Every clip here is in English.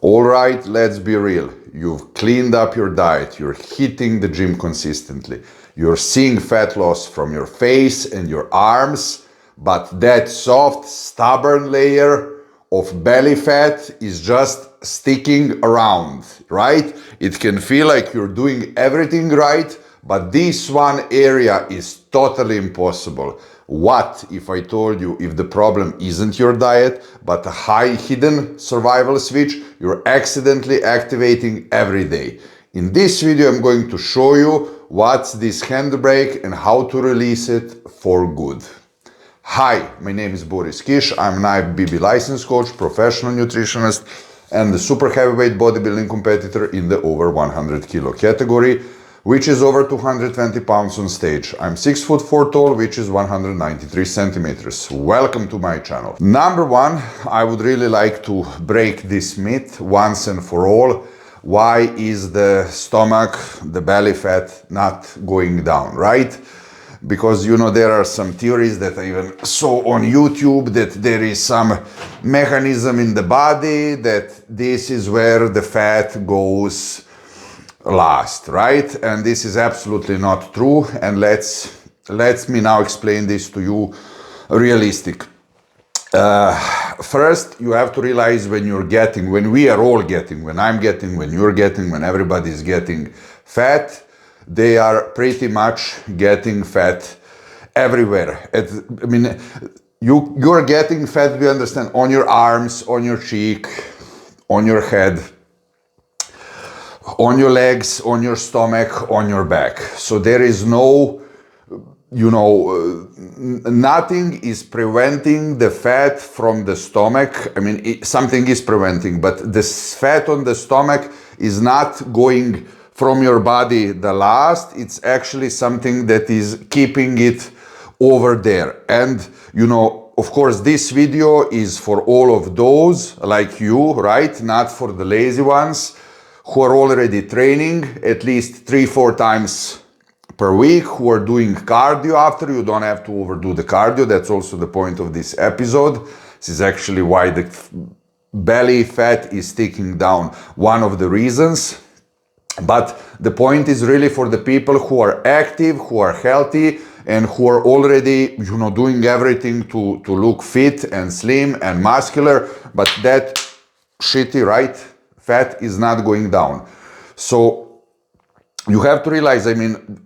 All right, let's be real. You've cleaned up your diet, you're hitting the gym consistently, you're seeing fat loss from your face and your arms, but that soft, stubborn layer of belly fat is just sticking around, right? It can feel like you're doing everything right, but this one area is totally impossible. What if I told you if the problem isn't your diet, but a high hidden survival switch you're accidentally activating every day? In this video, I'm going to show you what's this handbrake and how to release it for good. Hi, my name is Boris Kish. I'm an IFBB license coach, professional nutritionist, and the super heavyweight bodybuilding competitor in the over 100 kilo category, which is over 220 pounds on stage. I'm 6'4" tall, which is 193 centimeters. Welcome to my channel. Number one, I would really like to break this myth once and for all. Why is the stomach, the belly fat not going down, right? Because, you know, there are some theories that I even saw on YouTube that there is some mechanism in the body that this is where the fat goes last, right? And this is absolutely not true. And let me now explain this to you realistic. First, you have to realize when we are all getting, when I'm getting, when you're getting, when everybody's getting fat, they are pretty much getting fat everywhere. You're getting fat, we understand, on your arms, on your cheek, on your head, on your legs, on your stomach, on your back. So there is no, nothing is preventing the fat from the stomach. Something is preventing, but the fat on the stomach is not going from your body the last. It's actually something that is keeping it over there. And, of course, this video is for all of those like you, right? Not for the lazy ones who are already training at least 3-4 times per week, who are doing cardio after. You don't have to overdo the cardio. That's also the point of this episode. This is actually why the belly fat is sticking down. One of the reasons. But the point is really for the people who are active, who are healthy, and who are already, doing everything to look fit and slim and muscular, but that shitty, right, fat is not going down. So you have to realize,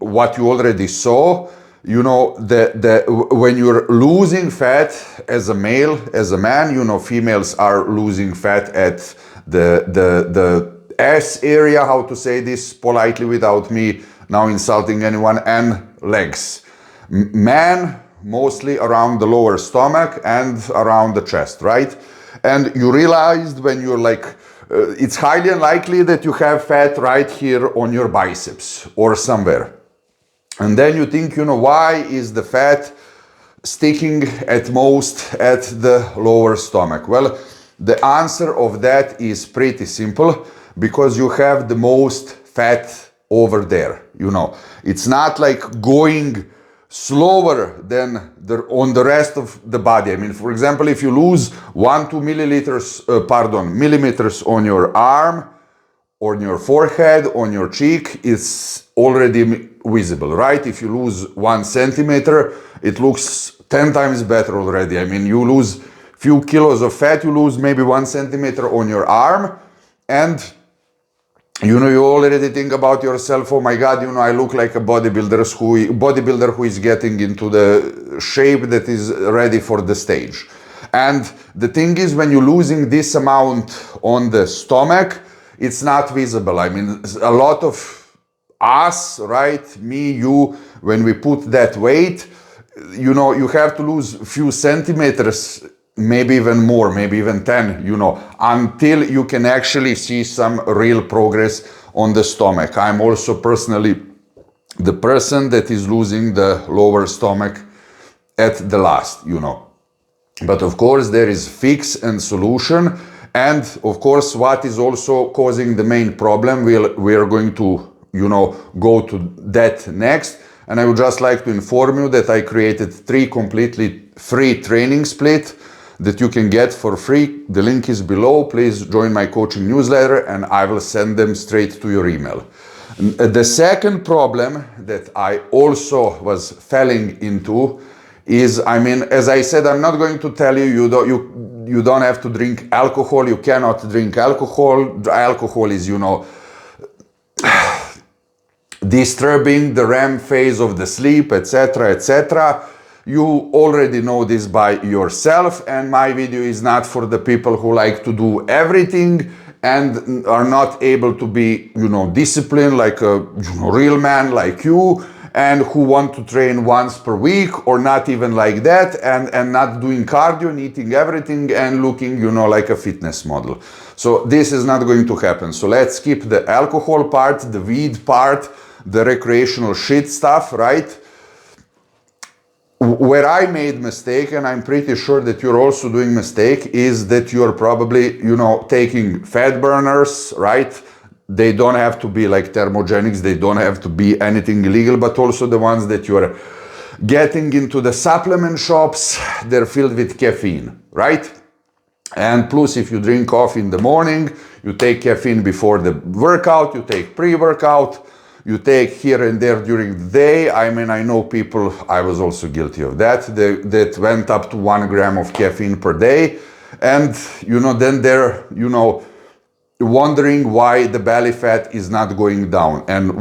what you already saw, when you're losing fat as a male, as a man, females are losing fat at the ass area, how to say this politely without me now insulting anyone, and legs. Man, mostly around the lower stomach and around the chest, right? And you realized when you're it's highly unlikely that you have fat right here on your biceps or somewhere. And then you think, why is the fat sticking at most at the lower stomach? Well, the answer of that is pretty simple. Because you have the most fat over there, It's not like going slower than on the rest of the body. For example, if you lose 1-2 millimeters on your arm, on your forehead, on your cheek, it's already visible, right? If you lose 1 centimeter, it looks 10 times better already. You lose few kilos of fat, you lose maybe 1 centimeter on your arm, and you already think about yourself, oh my God, I look like a bodybuilder who is getting into the shape that is ready for the stage. And the thing is, when you're losing this amount on the stomach, it's not visible. A lot of us, right, me, you, when we put that weight, you have to lose a few centimeters, maybe even more, maybe even 10, until you can actually see some real progress on the stomach. I'm also personally the person that is losing the lower stomach at the last, But of course, there is fix and solution. And of course, what is also causing the main problem, we are going to, go to that next. And I would just like to inform you that I created 3 completely free training split that you can get for free. The link is below. Please join my coaching newsletter and I will send them straight to your email. The second problem that I also was falling into is, I mean, as I said, I'm not going to tell you you don't have to drink alcohol. You cannot drink alcohol. Alcohol is, you know, disturbing the REM phase of the sleep, etc., etc. You already know this by yourself, and my video is not for the people who like to do everything and are not able to be, you know, disciplined like a, you know, real man like you, and who want to train once per week or not even like that, and not doing cardio and eating everything and looking, you know, like a fitness model. So this is not going to happen. So let's skip the alcohol part, the weed part, the recreational shit stuff, right? Where I made mistake, and I'm pretty sure that you're also doing mistake, is that you're probably, you know, taking fat burners, right? They don't have to be like thermogenics, they don't have to be anything illegal, but also the ones that you're getting into the supplement shops, they're filled with caffeine, right? And plus, if you drink coffee in the morning, you take caffeine before the workout, you take pre-workout, you take here and there during the day. I mean, I know people, I was also guilty of that, that went up to 1 gram of caffeine per day. And, you know, then they're, you know, wondering why the belly fat is not going down. And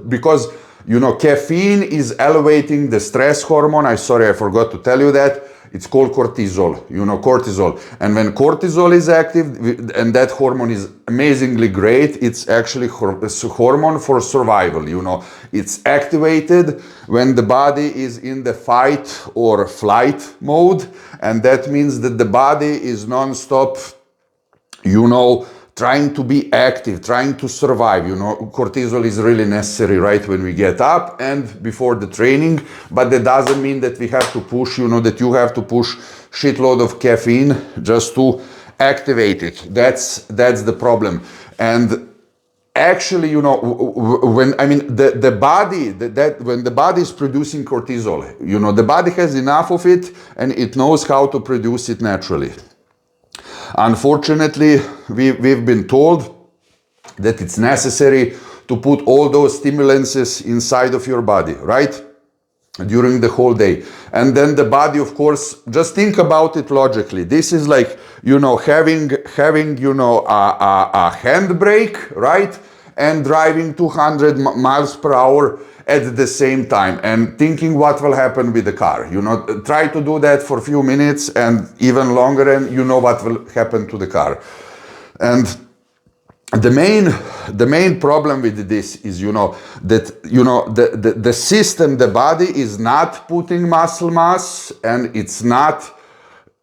because, you know, caffeine is elevating the stress hormone. I forgot to tell you that. It's called cortisol, you know, cortisol. And when cortisol is active, and that hormone is amazingly great, it's actually a hormone for survival, you know. It's activated when the body is in the fight or flight mode. And that means that the body is non-stop, you know, trying to be active, trying to survive. You know, cortisol is really necessary right when we get up and before the training, but that doesn't mean that we have to push, you know, that you have to push shitload of caffeine just to activate it. That's the problem. And actually, you know, when, I mean, the body, when the body is producing cortisol, you know, the body has enough of it and it knows how to produce it naturally. Unfortunately, we've been told that it's necessary to put all those stimulants inside of your body, right? During the whole day. And then the body, of course, just think about it logically. This is like, you know, having you know, a handbrake, right? And driving 200 miles per hour at the same time and thinking what will happen with the car. You know, try to do that for a few minutes and even longer, and you know what will happen to the car. And the main problem with this is, you know, that, you know, the system, the body is not putting muscle mass and it's not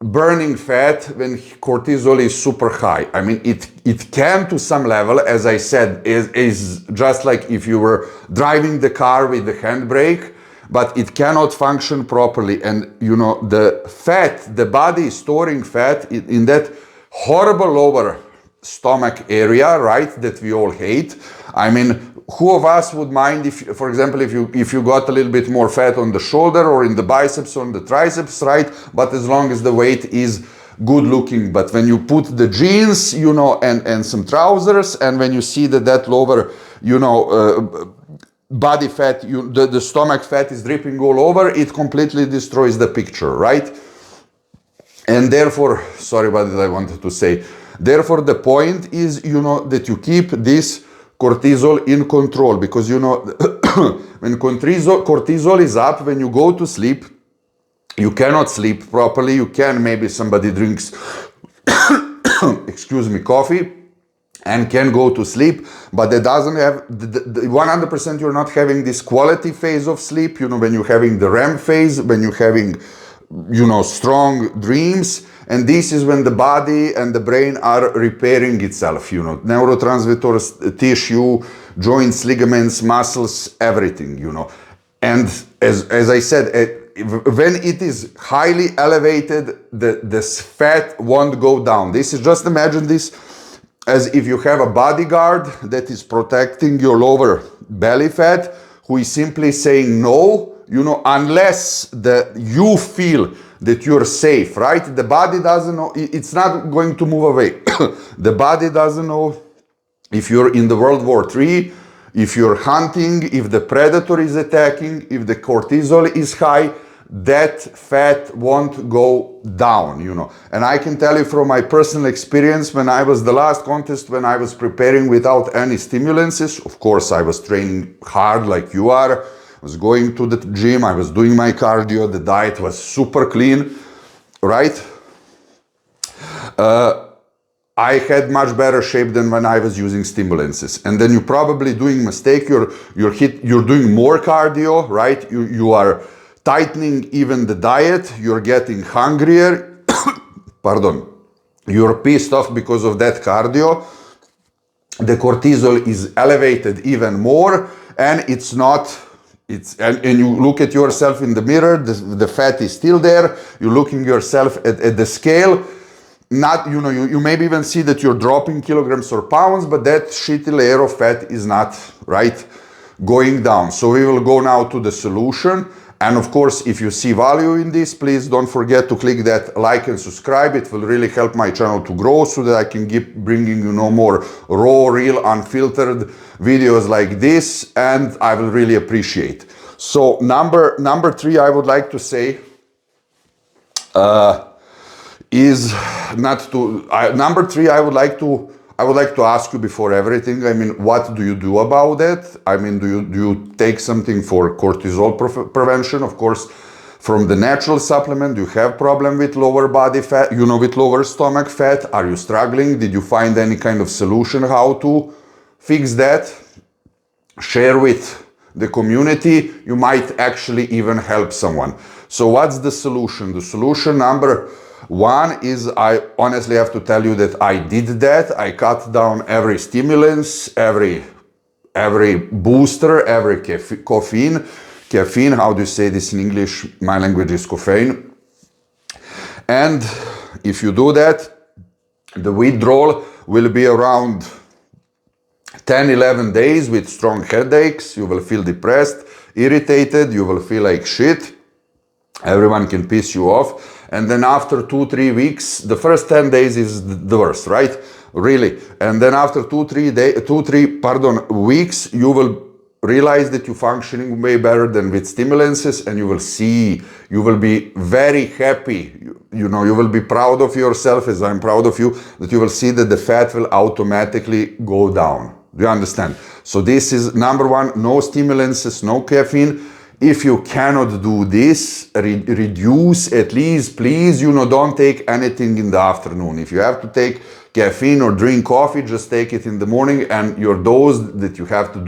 burning fat when cortisol is super high. I mean, it can to some level, as I said, is just like if you were driving the car with the handbrake, but it cannot function properly. And, you know, the fat, the body is storing fat in that horrible lower stomach area, right, that we all hate. I mean, who of us would mind if, for example, if you got a little bit more fat on the shoulder or in the biceps or in the triceps, right? But as long as the weight is good looking. But when you put the jeans, you know, and some trousers, and when you see that lower, you know, body fat, the stomach fat is dripping all over, it completely destroys the picture, right? And therefore, sorry about that, I wanted to say, therefore the point is, you know, that you keep this cortisol in control, because, you know, when cortisol is up, when you go to sleep, you cannot sleep properly. You can, maybe somebody drinks, excuse me, coffee and can go to sleep, but it doesn't have, 100% you're not having this quality phase of sleep, you know, when you're having the REM phase, when you're having, you know, strong dreams. And this is when the body and the brain are repairing itself, you know, neurotransmitters, tissue, joints, ligaments, muscles, everything, you know. And as I said, when it is highly elevated, this fat won't go down. This is, just imagine this as if you have a bodyguard that is protecting your lower belly fat, who is simply saying no. you know, unless you feel that you're safe, right? The body doesn't know, it's not going to move away. The body doesn't know if you're in the World War III, if you're hunting, if the predator is attacking, if the cortisol is high, that fat won't go down, you know. And I can tell you from my personal experience, when I was the last contest, when I was preparing without any stimulants, of course I was training hard like you are, I was going to the gym, I was doing my cardio, the diet was super clean, right? I had much better shape than when I was using stimulants. And then you're probably doing mistake, you're doing more cardio, right? You are tightening even the diet, you're getting hungrier, pardon, you're pissed off because of that cardio, the cortisol is elevated even more, and it's not, and you look at yourself in the mirror, the fat is still there, you're looking yourself at the scale, not, you know, you maybe even see that you're dropping kilograms or pounds, but that shitty layer of fat is not, right, going down. So we will go now to the solution. And of course, if you see value in this, please don't forget to click that like and subscribe. It will really help my channel to grow so that I can keep bringing you more raw, real, unfiltered videos like this, and I will really appreciate. So number three, I would like to say, is not to, number three, I would like to ask you before everything, I mean, what do you do about that? I mean, do you take something for cortisol prevention? Of course, from the natural supplement, do you have problem with lower body fat, you know, with lower stomach fat? Are you struggling? Did you find any kind of solution how to fix that? Share with the community. You might actually even help someone. So what's the solution? The solution number one is, I honestly have to tell you that I did that. I cut down every stimulants, every booster, every caffeine, how do you say this in English? My language is caffeine. And if you do that, the withdrawal will be around 10-11 days with strong headaches. You will feel depressed, irritated, you will feel like shit. Everyone can piss you off. And then after 2-3 weeks, the first 10 days is the worst, right? Really. And then after 2-3 weeks, you will realize that you're functioning way better than with stimulants, and you will see, you will be very happy. You know, you will be proud of yourself, as I'm proud of you, that you will see that the fat will automatically go down. Do you understand? So this is number one, no stimulants, no caffeine. If you cannot do this, reduce at least, please, you know, don't take anything in the afternoon. If you have to take caffeine or drink coffee, just take it in the morning, and your dose that you have to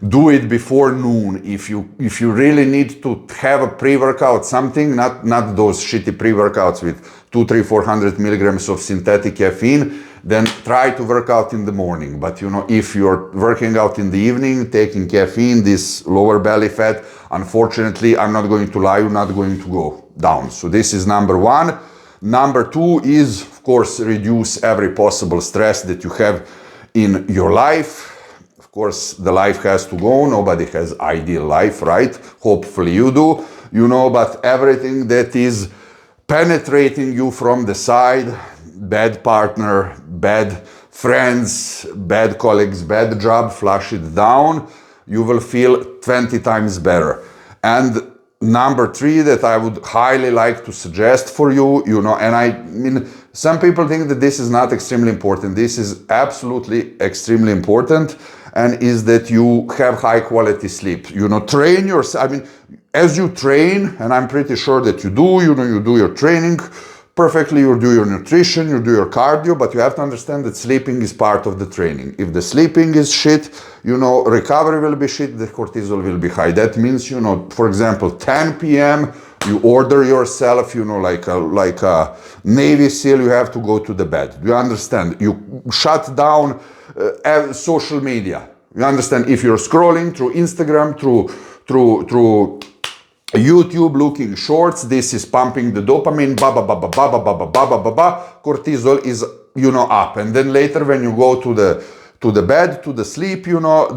do it before noon. If you really need to have a pre-workout, something, not those shitty pre-workouts with 200-400 milligrams of synthetic caffeine, then try to work out in the morning. But you know, if you're working out in the evening, taking caffeine, this lower belly fat, unfortunately, I'm not going to lie, you're not going to go down. So this is number one. Number two is, of course, reduce every possible stress that you have in your life. Of course, the life has to go. Nobody has ideal life, right? Hopefully you do, you know, but everything that is penetrating you from the side, bad partner, bad friends, bad colleagues, bad job, flush it down, you will feel 20 times better. And number three that I would highly like to suggest for you, you know, and I mean, some people think that this is not extremely important. This is absolutely extremely important, and is that you have high quality sleep. You know, train yourself. I mean, as you train, and I'm pretty sure that you do, you know, you do your training perfectly, you do your nutrition, you do your cardio, but you have to understand that sleeping is part of the training. If the sleeping is shit, you know, recovery will be shit, the cortisol will be high. That means, you know, for example, 10 p.m., you order yourself, you know, like a Navy SEAL, you have to go to the bed. Do you understand? You shut down social media. You understand? If you're scrolling through Instagram, through YouTube looking shorts, this is pumping the dopamine, cortisol is, you know, up. And then later when you go to to the bed, to the sleep, you know,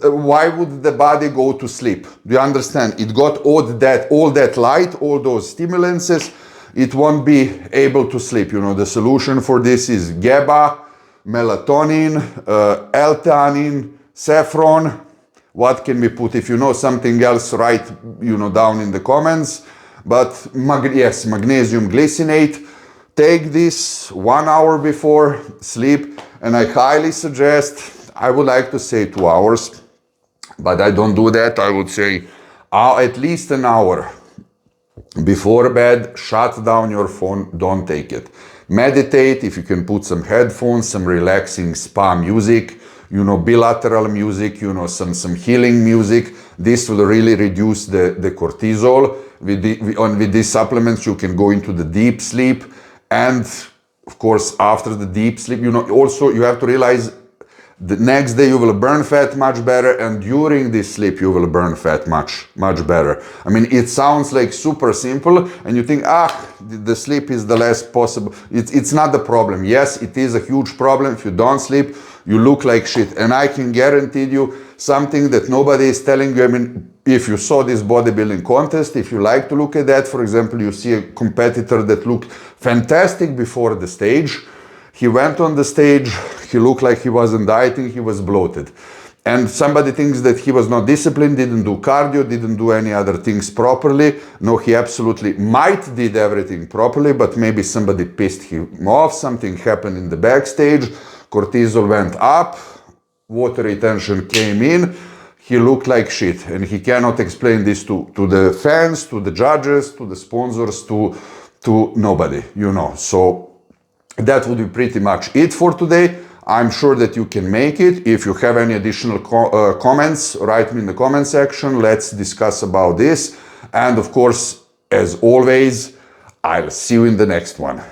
why would the body go to sleep? Do you understand? It got all that light, all those stimulances, it won't be able to sleep. You know, the solution for this is GABA, melatonin, L-theanine, saffron. What can we put? If you know something else, write, you know, down in the comments. But yes, magnesium glycinate. Take this 1 hour before sleep, and I highly suggest, I would like to say 2 hours, but I don't do that. I would say at least an hour before bed, shut down your phone, don't take it. Meditate, if you can put some headphones, some relaxing spa music, you know, bilateral music, you know, some healing music. This will really reduce the cortisol. With these supplements, you can go into the deep sleep. And of course, after the deep sleep, you know, also you have to realize the next day you will burn fat much better, and during this sleep you will burn fat much better. I mean, it sounds like super simple, and you think, the sleep is the less possible. It's not the problem. Yes, it is a huge problem. If you don't sleep, you look like shit. And I can guarantee you something that nobody is telling you. I mean, if you saw this bodybuilding contest, if you like to look at that, for example, you see a competitor that looked fantastic before the stage. He went on the stage, he looked like he wasn't dieting, he was bloated. And somebody thinks that he was not disciplined, didn't do cardio, didn't do any other things properly. No, he absolutely might did everything properly, but maybe somebody pissed him off, something happened in the backstage, cortisol went up, water retention came in, he looked like shit. And he cannot explain this to the fans, to the judges, to the sponsors, to nobody, you know. So that would be pretty much it for today. I'm sure that you can make it. If you have any additional comments, write me in the comment section. Let's discuss about this. And of course, as always, I'll see you in the next one.